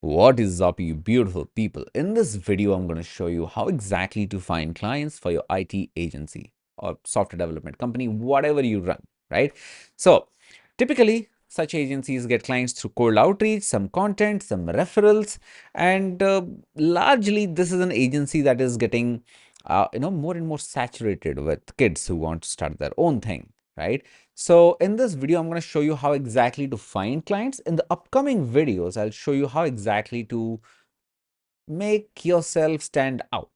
What is up, you beautiful people? In this video, I'm going to show you how exactly to find clients for your IT agency or software development company, whatever you run, right? So typically, such agencies get clients through cold outreach, some content, some referrals, and largely this is an agency that is getting, more and more saturated with kids who want to start their own thing, right? So in this video, I'm going to show you how exactly to find clients. In the upcoming videos, I'll show you how exactly to make yourself stand out.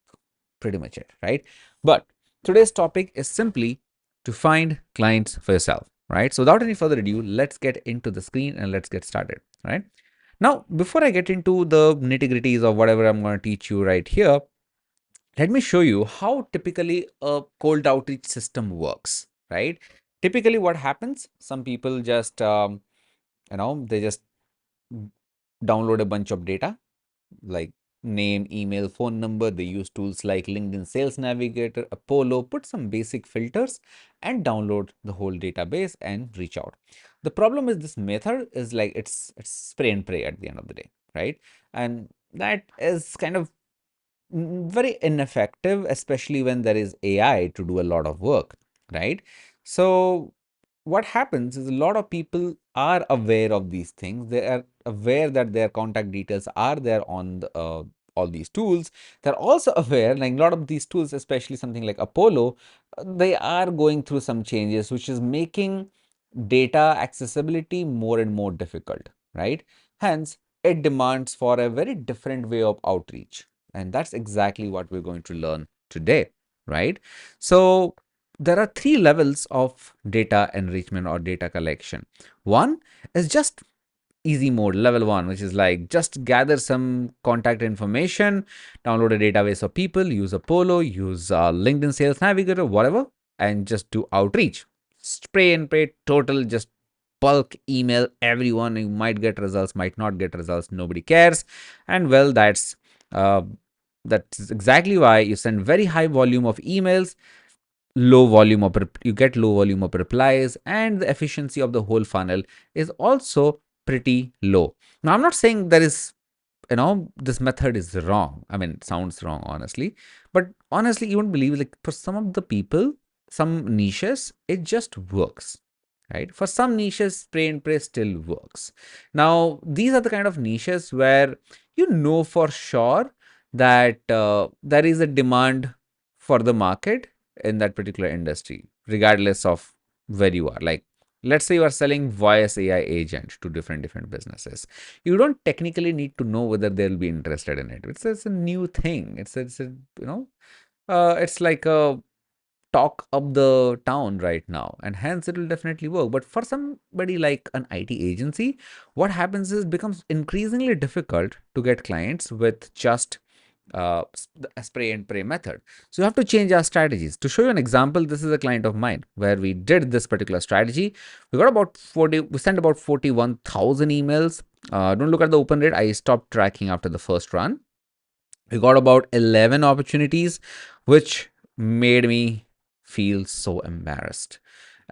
Pretty much it, right? But today's topic is simply to find clients for yourself, right? So without any further ado, let's get into the screen and let's get started, right? Now, before I get into the nitty-gritties of whatever I'm going to teach you right here, let me show you how typically a cold outreach system works, right? Typically what happens, some people just they just download a bunch of data like name, email, phone number. They use tools like LinkedIn Sales Navigator, Apollo, put some basic filters and download the whole database and reach out. The problem is this method is like it's spray and pray at the end of the day, right? And that is kind of very ineffective, especially when there is AI to do a lot of work, right? So what happens is a lot of people are aware of these things. They are aware that their contact details are there on the, all these tools. They're also aware, like a lot of these tools, especially something like Apollo, they are going through some changes, which is making data accessibility more and more difficult, right? Hence, it demands for a very different way of outreach. And that's exactly what we're going to learn today, right? So there are three levels of data enrichment or data collection. One is just easy mode, level one, which is like just gather some contact information, download a database of people, use Apollo, use LinkedIn Sales Navigator, whatever, and just do outreach. Spray and pray, total, just bulk email everyone. You might get results, might not get results, nobody cares. And well, uh, that's exactly why you send very high volume of emails, you get low volume of replies, and the efficiency of the whole funnel is also pretty low. Now, I'm not saying there is, this method is wrong. I mean, it sounds wrong, honestly. But honestly, you won't believe, like, for some of the people, some niches, it just works, right? For some niches, spray and pray still works. Now, these are the kind of niches where you know for sure that there is a demand for the market in that particular industry, regardless of where you are. Like, let's say you are selling voice AI agent to different businesses. You don't technically need to know whether they'll be interested in it. It's a new thing. It's like a talk of the town right now, and hence it will definitely work. But for somebody like an IT agency, what happens is becomes increasingly difficult to get clients with just a spray and pray method. So you have to change our strategies. To show you an example, this is a client of mine where we did this particular strategy. We sent about 41,000 emails. Don't look at the open rate. I stopped tracking after the first run. We got about 11 opportunities, which made me feel so embarrassed.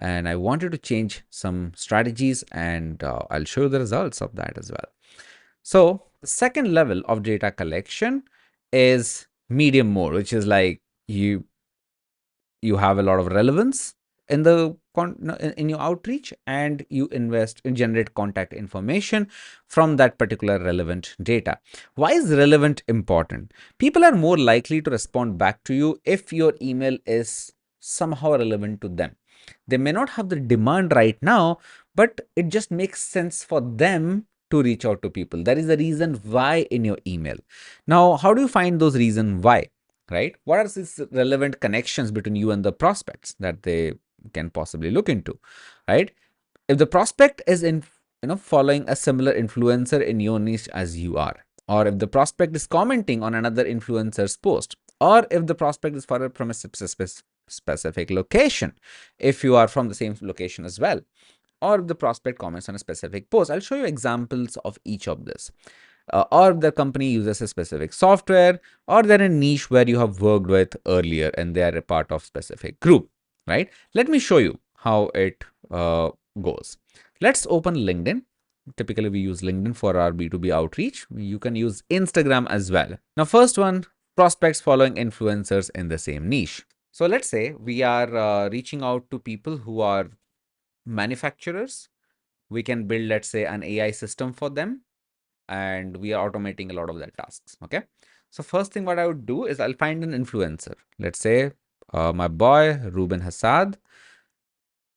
And I wanted to change some strategies, and I'll show you the results of that as well. So the second level of data collection is medium mode, which is like you have a lot of relevance in the in your outreach, and you invest in generate contact information from that particular relevant data. Why is relevant important? People are more likely to respond back to you if your email is somehow relevant to them. They may not have the demand right now, but it just makes sense for them to reach out to people. That is the reason why in your email. Now, how do you find those reasons why? Right? What are these relevant connections between you and the prospects that they can possibly look into, right? If the prospect is in, following a similar influencer in your niche as you are, or if the prospect is commenting on another influencer's post, or if the prospect is from a specific location, if you are from the same location as well, or if the prospect comments on a specific post. I'll show you examples of each of this. Or the company uses a specific software, or they're in a niche where you have worked with earlier and they are a part of specific group, right? Let me show you how it goes. Let's open LinkedIn. Typically, we use LinkedIn for our B2B outreach. You can use Instagram as well. Now, first one, prospects following influencers in the same niche. So let's say we are reaching out to people who are manufacturers. We can build, let's say, an AI system for them, and we are automating a lot of their tasks. Okay. So first thing what I would do is I'll find an influencer. Let's say my boy Ruben Hassad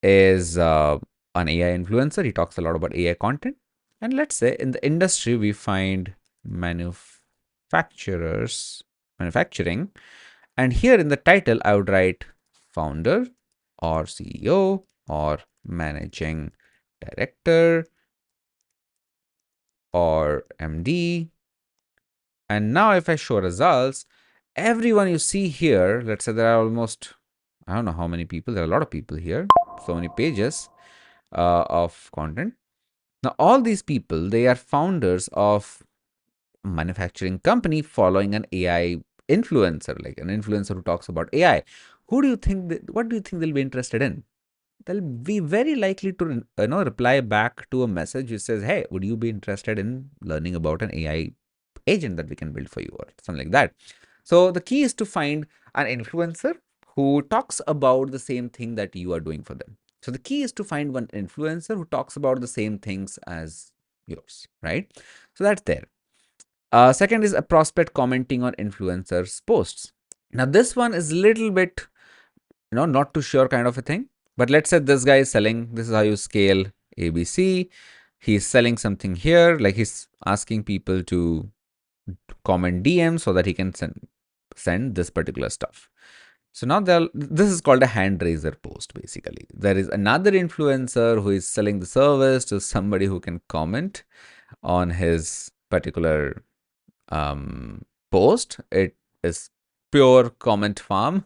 is an AI influencer. He talks a lot about AI content. And let's say in the industry, we find manufacturing. And here in the title, I would write founder or CEO or managing director or MD. And now if I show results, everyone you see here, let's say there are almost, I don't know how many people, there are a lot of people here, so many pages of content. Now, all these people, they are founders of a manufacturing company following an AI influencer, like an influencer who talks about AI. Who do you think, what do you think they'll be interested in? They'll be very likely to, reply back to a message which says, hey, would you be interested in learning about an AI agent that we can build for you or something like that. So the key is to find an influencer who talks about the same thing that you are doing for them. So the key is to find one influencer who talks about the same things as yours, right? So that's there. Second is a prospect commenting on influencers' posts. Now this one is a little bit, not too sure kind of a thing. But let's say this guy is selling, this is how you scale ABC. He's selling something here, like he's asking people to comment DM so that he can send this particular stuff. So now this is called a hand raiser post basically. There is another influencer who is selling the service to somebody who can comment on his particular post. It is pure comment farm.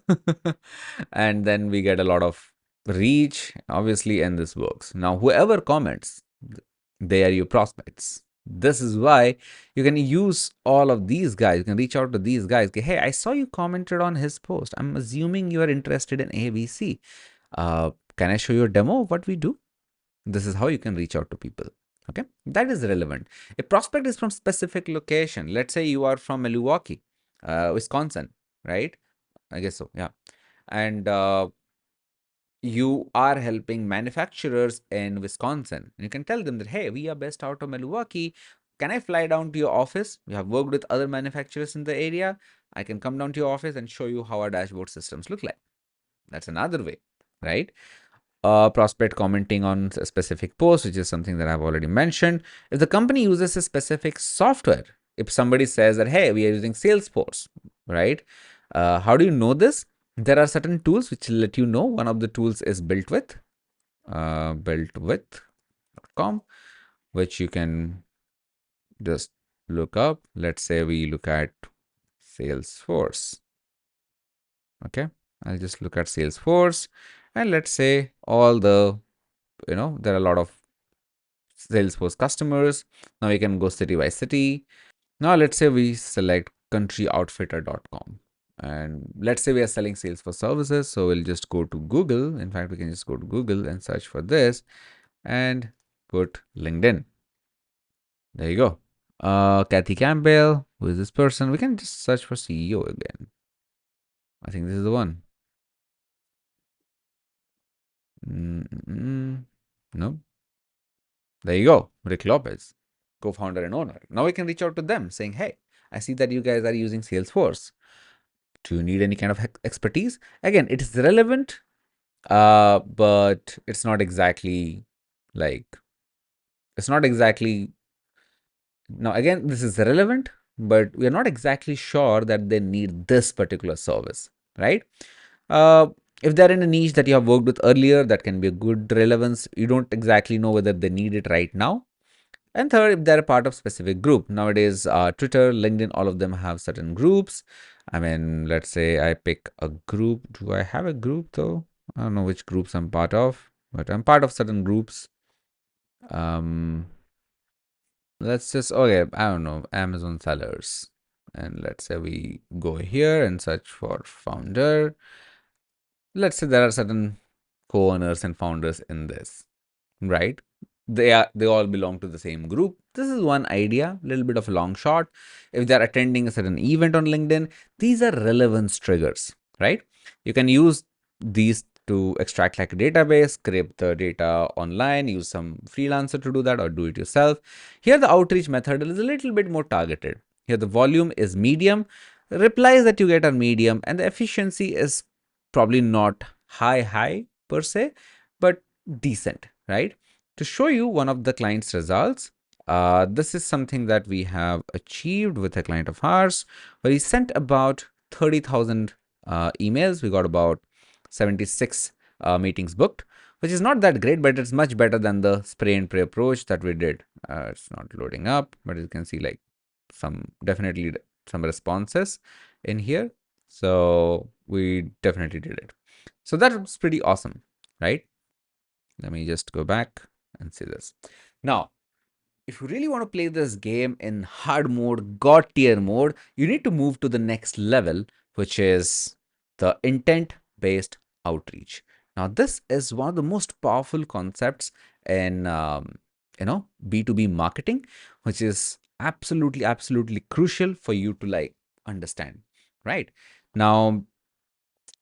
And then we get a lot of reach, obviously, and this works. Now, whoever comments, they are your prospects. This is why you can use all of these guys. You can reach out to these guys. Hey, I saw you commented on his post. I'm assuming you are interested in ABC. Can I show you a demo of what we do? This is how you can reach out to people. Okay, that is relevant. A prospect is from specific location. Let's say you are from Milwaukee, Wisconsin, right? I guess so. Yeah, and you are helping manufacturers in Wisconsin. You can tell them that, hey, we are based out of Milwaukee. Can I fly down to your office? We have worked with other manufacturers in the area. I can come down to your office and show you how our dashboard systems look like. That's another way, right? Prospect commenting on a specific post, which is something that I've already mentioned. If the company uses a specific software, if somebody says that, hey, we are using Salesforce, right? How do you know this? There are certain tools which let you know. One of the tools is builtwith.com, which you can just look up. Let's say we look at Salesforce. Okay, I'll just look at Salesforce, and let's say all the, there are a lot of Salesforce customers. Now we can go city by city. Now let's say we select countryoutfitter.com. And let's say we are selling Salesforce services. So we'll just go to Google. In fact, we can just go to Google and search for this and put LinkedIn. There you go. Kathy Campbell, who is this person? We can just search for CEO again. I think this is the one. No. There you go. Rick Lopez, co-founder and owner. Now we can reach out to them saying, hey, I see that you guys are using Salesforce. Do you need any kind of expertise? Again, it is relevant, but it's not exactly like, it's not exactly, now again, this is relevant, but we are not exactly sure that they need this particular service, right? If they're in a niche that you have worked with earlier, that can be a good relevance. You don't exactly know whether they need it right now. And third, if they're a part of specific group. Nowadays, Twitter, LinkedIn, all of them have certain groups. I mean, let's say I pick a group. Do I have a group though? I don't know which groups I'm part of, but I'm part of certain groups. Let's just, okay, I don't know, Amazon sellers. And let's say we go here and search for founder. Let's say there are certain co-owners and founders in this, right? they all belong to the same group. This is one idea, a little bit of a long shot. If they're attending a certain event on LinkedIn, these are relevance triggers, right? You can use these to extract like a database, scrape the data online, use some freelancer to do that, or do it yourself. Here the outreach method is a little bit more targeted. Here the volume is medium, replies that you get are medium, and the efficiency is probably not high per se, but decent, right? To show you one of the client's results, this is something that we have achieved with a client of ours, where he sent about 30,000 emails. We got about 76 meetings booked, which is not that great, but it's much better than the spray and pray approach that we did. It's not loading up, but you can see like definitely some responses in here. So we definitely did it. So that was pretty awesome, right? Let me just go back and see this. Now, if you really want to play this game in hard mode, God tier mode, you need to move to the next level, which is the intent-based outreach. Now, this is one of the most powerful concepts in B2B marketing, which is absolutely crucial for you to like understand, right? Now,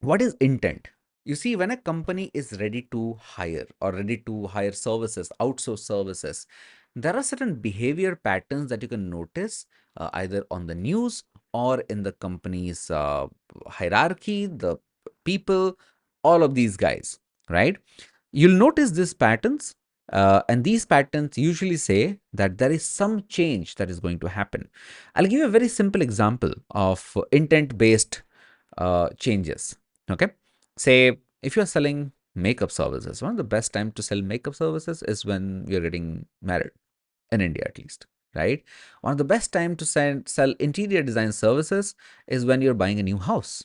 what is intent? You see, when a company is ready to hire or ready to hire services, outsource services, there are certain behavior patterns that you can notice either on the news or in the company's hierarchy, the people, all of these guys, right? You'll notice these patterns, and these patterns usually say that there is some change that is going to happen. I'll give you a very simple example of intent-based changes. Okay, say if you're selling makeup services, one of the best time to sell makeup services is when you're getting married, in India at least, right? One of the best time to sell interior design services is when you're buying a new house.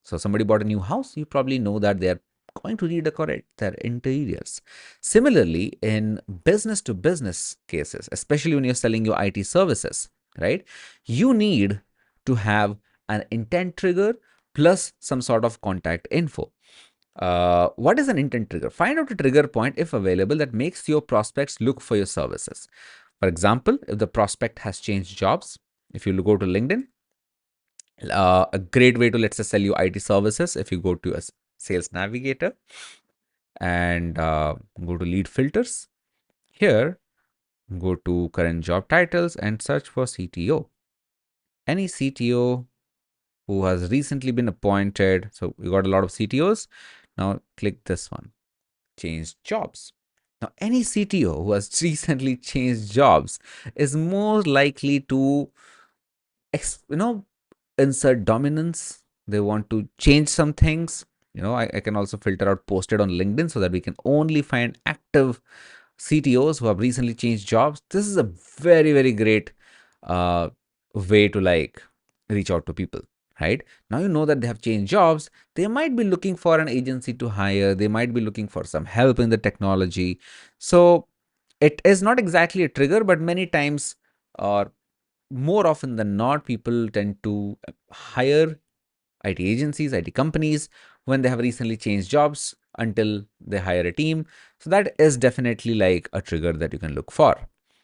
So somebody bought a new house, you probably know that they're going to redecorate their interiors. Similarly, in business to business cases, especially when you're selling your IT services, right? You need to have an intent trigger plus some sort of contact info. What is an intent trigger? Find out a trigger point, if available, that makes your prospects look for your services. For example, if the prospect has changed jobs, if you go to LinkedIn, a great way to, let's say, sell you IT services, if you go to a sales navigator and go to lead filters, here go to current job titles and search for CTO. Any CTO who has recently been appointed. So we got a lot of CTOs. Now click this one, change jobs. Now any CTO who has recently changed jobs is more likely to insert dominance. They want to change some things. I can also filter out posted on LinkedIn so that we can only find active CTOs who have recently changed jobs. This is a very great uh, way to like reach out to people, right? Now you know that they have changed jobs. They might be looking for an agency to hire. They might be looking for some help in the technology. So it is not exactly a trigger, but many times, or more often than not, people tend to hire IT agencies, IT companies when they have recently changed jobs until they hire a team. So that is definitely like a trigger that you can look for.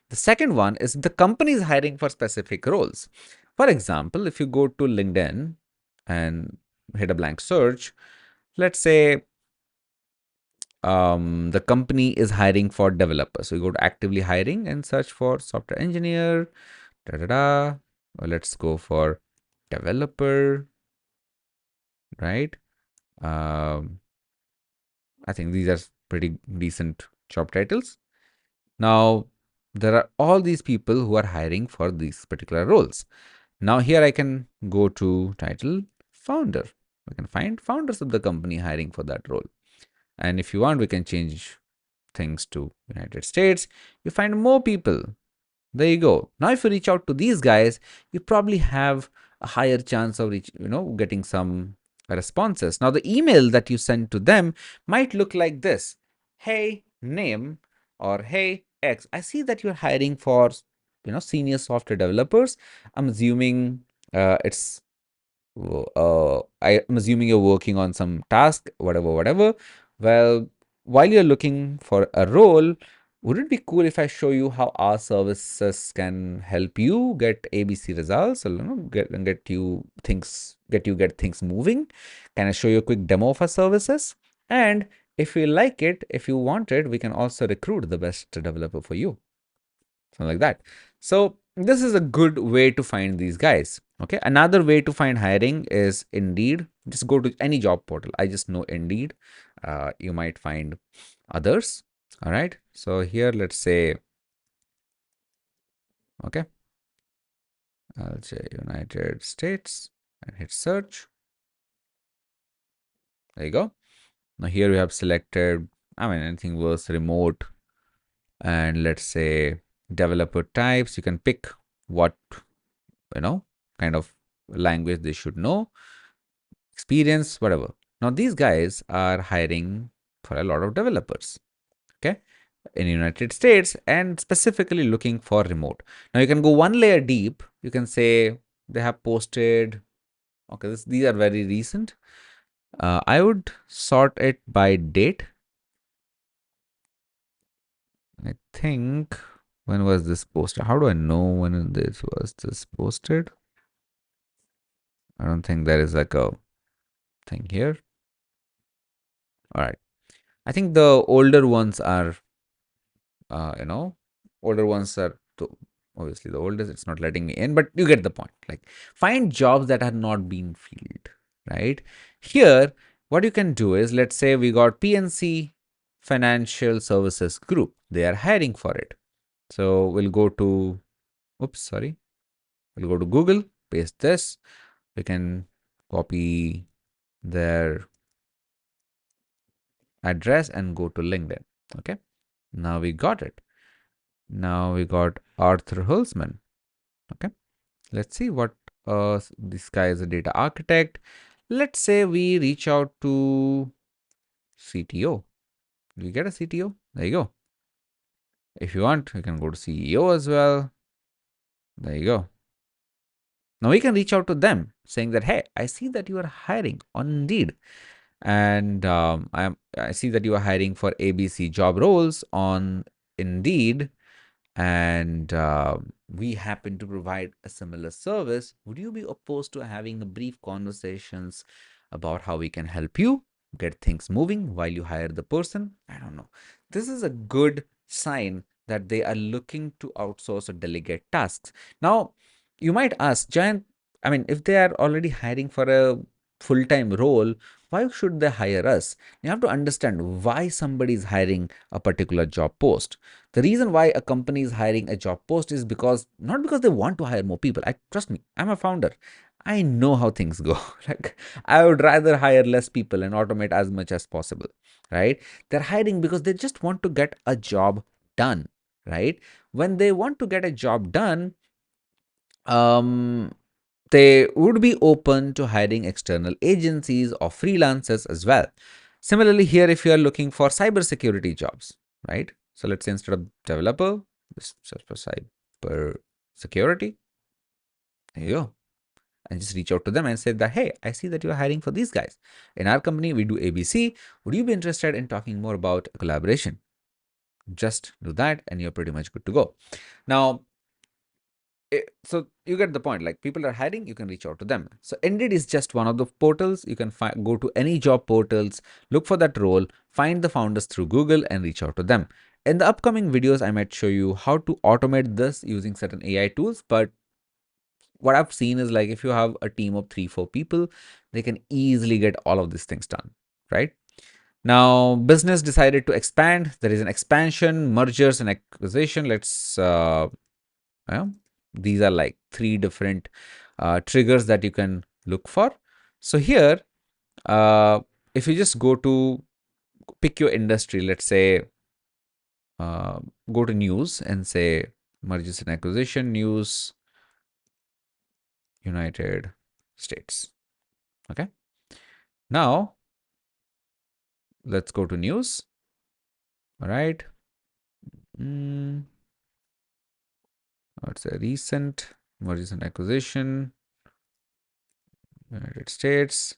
The second one is the company is hiring for specific roles. For example, if you go to LinkedIn and hit a blank search, let's say the company is hiring for developers. So you go to actively hiring and search for software engineer, let's go for developer, right? I think these are pretty decent job titles. Now, there are all these people who are hiring for these particular roles. Now here I can go to title founder. I can find founders of the company hiring for that role. And if you want, we can change things to United States. You find more people. There you go. Now, if you reach out to these guys, you probably have a higher chance of getting some responses. Now, the email that you send to them might look like this: Hey, name, or Hey, X, I see that you're hiring for, senior software developers. I'm assuming it's I'm assuming you're working on some task, whatever. Well, while you're looking for a role, would it be cool if I show you how our services can help you get ABC results, or get things moving? Can I show you a quick demo of our services? And if you like it, if you want it, we can also recruit the best developer for you. Something like that. So this is a good way to find these guys. Okay. Another way to find hiring is Indeed. Just go to any job portal. I just know Indeed. You might find others. All right. So here, let's say, okay, I'll say United States and hit search. There you go. Now here we have selected, I mean, anything was remote, and let's say developer types. You can pick what, you know, kind of language they should know, experience, whatever. Now these guys are hiring for a lot of developers, okay, in United States, and specifically looking for remote. Now you can go one layer deep. You can say they have posted, okay, these are very recent. I would sort it by date. I think, when was this posted? How do I know when this was posted? I don't think there is like a thing here. All right. I think the older ones are, you know, older ones are obviously the oldest. It's not letting me in, but you get the point. Like, find jobs that are not being filled, right? Here, what you can do is, let's say we got PNC Financial Services Group. They are hiring for it. So we'll go to, oops, sorry. We'll go to Google, paste this. We can copy their address and go to LinkedIn. Okay. Now we got it. Now we got Arthur Hulsman. Okay. Let's see what this guy is a data architect. Let's say we reach out to CTO. Do we get a CTO? There you go. If you want, you can go to CEO as well. There you go. Now we can reach out to them saying that, hey, I see that you are hiring on Indeed. And I see that you are hiring for ABC job roles on Indeed, and we happen to provide a similar service. Would you be opposed to having a brief conversations about how we can help you get things moving while you hire the person? I don't know. This is a good sign that they are looking to outsource or delegate tasks. Now, you might ask, Giant, I mean, if they are already hiring for a full-time role, why should they hire us? You have to understand why somebody is hiring a particular job post. The reason why a company is hiring a job post is because, not because they want to hire more people. I trust me, I'm a founder. I know how things go. Like, I would rather hire less people and automate as much as possible, right? They're hiring because they just want to get a job done, right? When they want to get a job done, um, they would be open to hiring external agencies or freelancers as well. Similarly, here, if you are looking for cybersecurity jobs, right? So let's say instead of developer, this search for cyber security. There you go. And just reach out to them and say that, hey, I see that you're hiring for these guys. In our company, we do ABC. Would you be interested in talking more about collaboration? Just do that and you're pretty much good to go. Now, so you get the point. Like, people are hiring, you can reach out to them. So Indeed is just one of the portals. You can go to any job portals, look for that role, find the founders through Google and reach out to them. In the upcoming videos, I might show you how to automate this using certain AI tools. But what I've seen is, like, if you have a team of 3-4 people, they can easily get all of these things done, right? Now, business decided to expand. There is an expansion, mergers and acquisition. Let's yeah, these are like 3 different triggers that you can look for. So here, if you just go to pick your industry, let's say go to news and say mergers and acquisition news, United States. Okay. Now let's go to news. All right. Let's say recent mergers and acquisition, United States.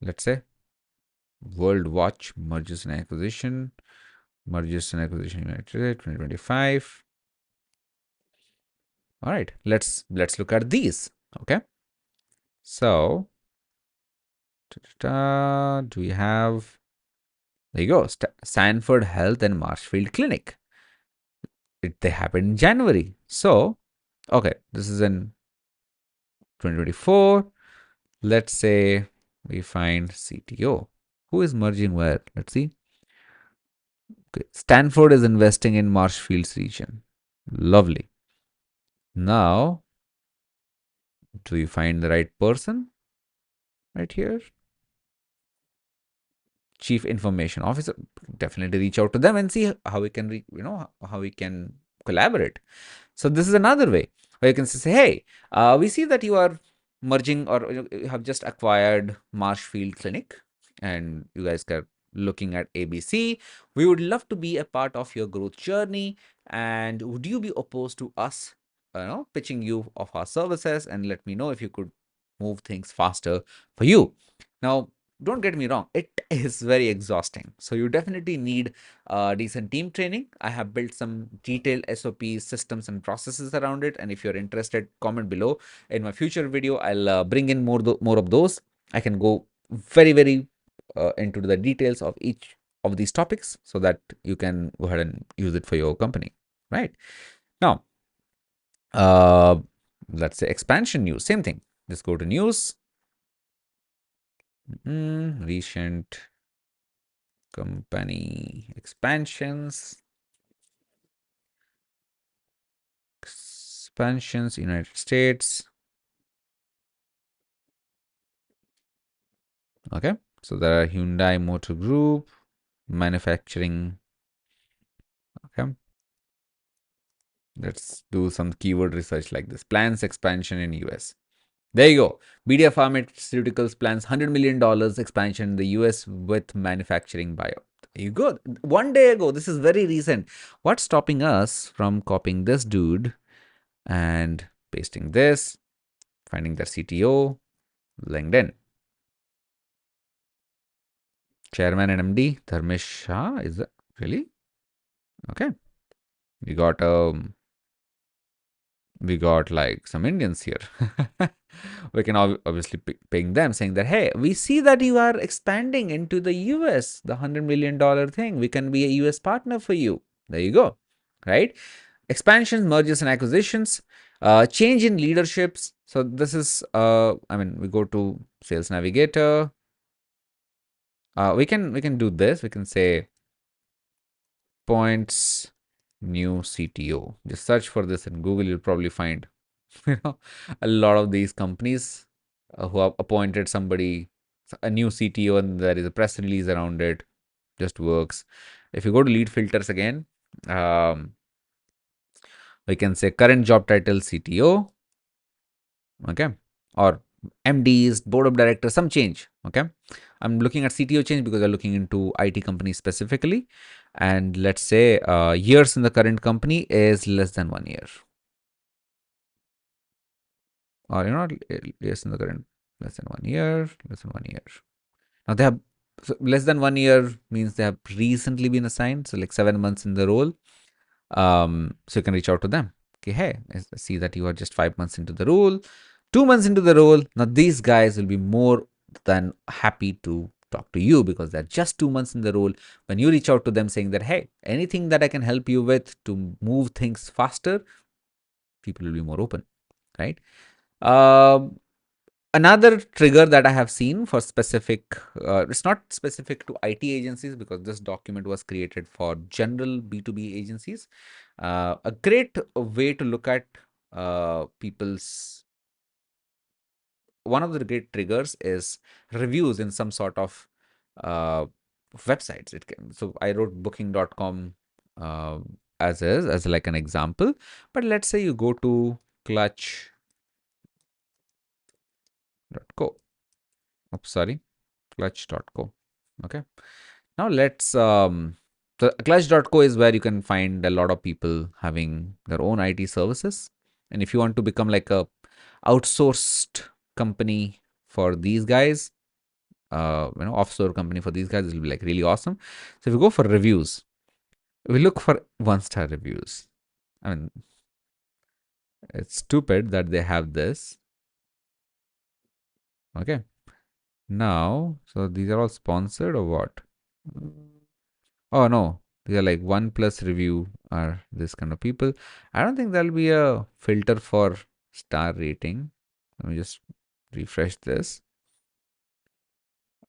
Let's say World Watch mergers and acquisition. Mergers and acquisition United States 2025. All right, let's look at these. Okay, so do we have? There you go. Sanford Health and Marshfield Clinic. They happened in January. So, okay, this is in 2024. Let's say we find CTO. Who is merging where? Let's see. Okay. Stanford is investing in Marshfields region. Lovely. Now, do we find the right person right here? Chief Information Officer. Definitely reach out to them and see how we can, how we can collaborate. So this is another way where you can say, hey, we see that you are merging or you have just acquired Marshfield Clinic and you guys are looking at ABC. We would love to be a part of your growth journey. And would you be opposed to us, pitching you of our services, and let me know if you could move things faster for you. Now, don't get me wrong, it is very exhausting. So you definitely need decent team training. I have built some detailed SOPs, systems, and processes around it. And if you're interested, comment below. In my future video, I'll bring in more of those. I can go very into the details of each of these topics so that you can go ahead and use it for your company. Right now, let's say expansion news. Same thing. Just go to news. Recent company expansions. United States. Okay, so there are Hyundai Motor Group, manufacturing. Okay, let's do some keyword research like this. Plans expansion in US. There you go. BDF Pharmaceuticals plans $100 million expansion in the US with manufacturing buyout. There you go. 1 day ago. This is very recent. What's stopping us from copying this dude and pasting this, finding their CTO, LinkedIn? Chairman and MD, Dharmesh Shah. Is that really? Okay. We got like some Indians here. We can obviously ping them saying that, hey, we see that you are expanding into the US, the $100 million thing. We can be a US partner for you. There you go. Right? Expansions, mergers and acquisitions, change in leaderships. So this is, we go to Sales Navigator. We can do this. We can say points new CTO. Just search for this in Google. You'll probably find, a lot of these companies who have appointed somebody, a new CTO, and there is a press release around it. Just works. If you go to lead filters again, we can say current job title CTO. Okay, or MDs, board of directors, some change. Okay, I'm looking at CTO change because I'm looking into IT companies specifically. And let's say years in the current company is less than 1 year. Or years in the current less than 1 year, less than 1 year. Now they have, so less than 1 year means they have recently been assigned, so like 7 months in the role. So you can reach out to them. Okay, hey, I see that you are just 5 months into the role, 2 months into the role. Now these guys will be more than happy to talk to you because they're just 2 months in the role. When you reach out to them saying that, hey, anything that I can help you with to move things faster, people will be more open, right? Another trigger that I have seen for specific, it's not specific to IT agencies because this document was created for general B2B agencies. A great way to look at people's, one of the great triggers is reviews in some sort of websites. So I wrote booking.com as like an example, but let's say you go to clutch.co. Oops, sorry, clutch.co. Okay. Now let's so clutch.co is where you can find a lot of people having their own IT services. And if you want to become like a outsourced company for these guys, offshore company for these guys, it will be like really awesome. So if you go for reviews, We look for one-star reviews. I mean, it's stupid that they have this. Okay. Now, so these are all sponsored or what? Oh no, these are like one plus review are this kind of people. I don't think there'll be a filter for star rating. Let me just refresh this.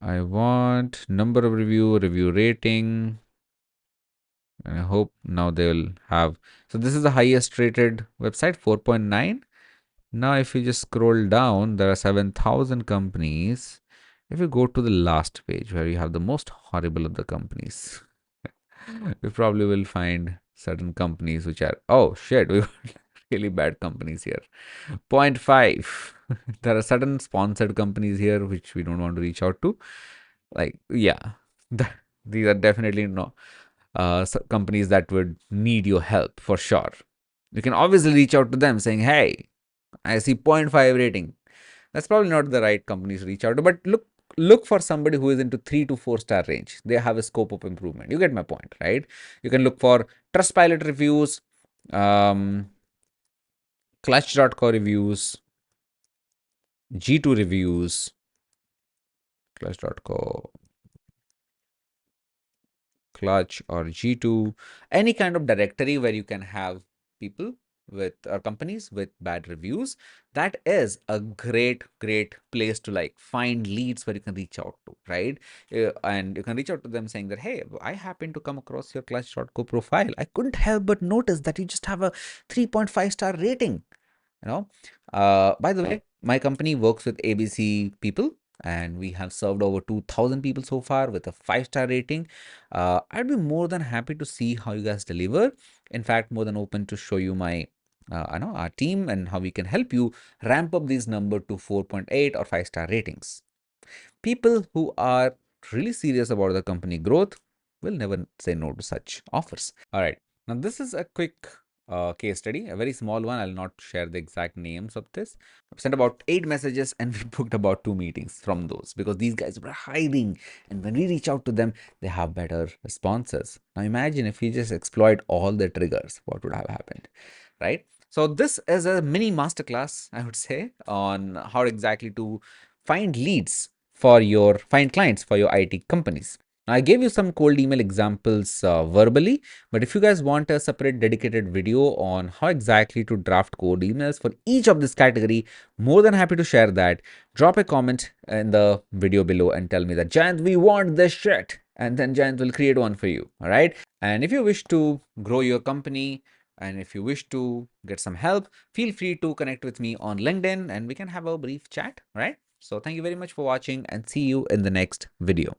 I want number of review rating. And I hope now they will have. So this is the highest rated website, 4.9. Now, if you just scroll down, there are 7,000 companies. If you go to the last page where you have the most horrible of the companies, we probably will find certain companies which are, oh shit, we got really bad companies here. Zero point 0.5. There are certain sponsored companies here which we don't want to reach out to. Like, yeah, these are definitely no companies that would need your help for sure. You can obviously reach out to them saying, hey, I see 0.5 rating. That's probably not the right companies to reach out to, but look for somebody who is into 3 to 4 star range. They have a scope of improvement. You get my point, right? You can look for Trustpilot reviews, um, Clutch.co reviews, G2 reviews, Clutch.co, Clutch or G2, any kind of directory where you can have people with companies with bad reviews. That is a great place to like find leads where you can reach out to, right? And you can reach out to them saying that, hey, I happen to come across your Clutch.co profile. I couldn't help but notice that you just have a 3.5 star rating. By the way, my company works with ABC people, and we have served over 2,000 people so far with a 5 star rating. I'd be more than happy to see how you guys deliver. In fact, more than open to show you my I know our team and how we can help you ramp up these number to 4.8 or 5 star ratings. People who are really serious about the company growth will never say no to such offers. All right. Now, this is a quick case study, a very small one. I'll not share the exact names of this. I've sent about 8 messages and we booked about 2 meetings from those because these guys were hiding. And when we reach out to them, they have better responses. Now, imagine if we just exploit all the triggers, what would have happened, right? So, this is a mini masterclass, I would say, on how exactly to find leads for your find clients for your IT companies. Now, I gave you some cold email examples verbally, but if you guys want a separate dedicated video on how exactly to draft cold emails for each of this category, more than happy to share that. Drop a comment in the video below and tell me that, Jayant, we want this shit. And then Jayant will create one for you. All right. And if you wish to grow your company and if you wish to get some help, feel free to connect with me on LinkedIn and we can have a brief chat. All right. So thank you very much for watching and see you in the next video.